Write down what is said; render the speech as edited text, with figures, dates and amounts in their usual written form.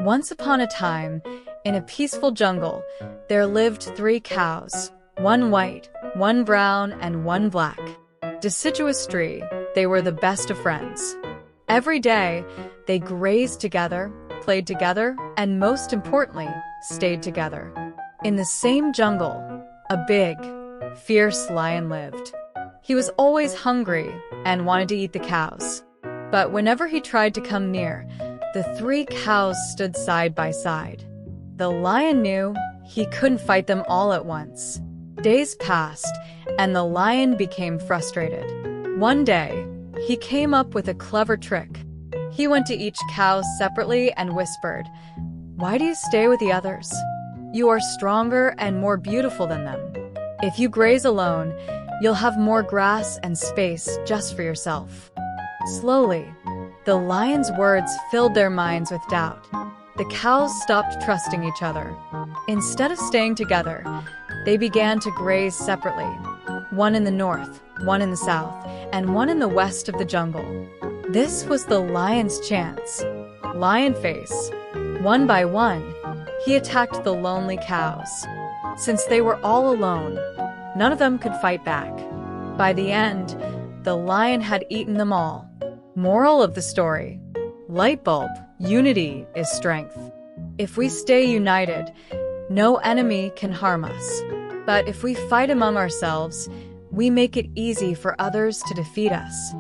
Once upon a time, in a peaceful jungle, there lived 3 cows, one white, one brown, and one black. Deciduous tree, they were the best of friends. Every day, they grazed together, played together, and most importantly, stayed together. In the same jungle, a big, fierce lion lived. He was always hungry and wanted to eat the cows. But whenever he tried to come near, the 3 cows stood side by side. The lion knew he couldn't fight them all at once. Days passed, and the lion became frustrated. One day, he came up with a clever trick. He went to each cow separately and whispered, "Why do you stay with the others? You are stronger and more beautiful than them. If you graze alone, you'll have more grass and space just for yourself." Slowly, the lion's words filled their minds with doubt. The cows stopped trusting each other. Instead of staying together, they began to graze separately. One in the north, one in the south, and one in the west of the jungle. This was the lion's chance. Lion face. One by one, he attacked the lonely cows. Since they were all alone, none of them could fight back. By the end, the lion had eaten them all. Moral of the story: light bulb, unity is strength. If we stay united, no enemy can harm us. But if we fight among ourselves, we make it easy for others to defeat us.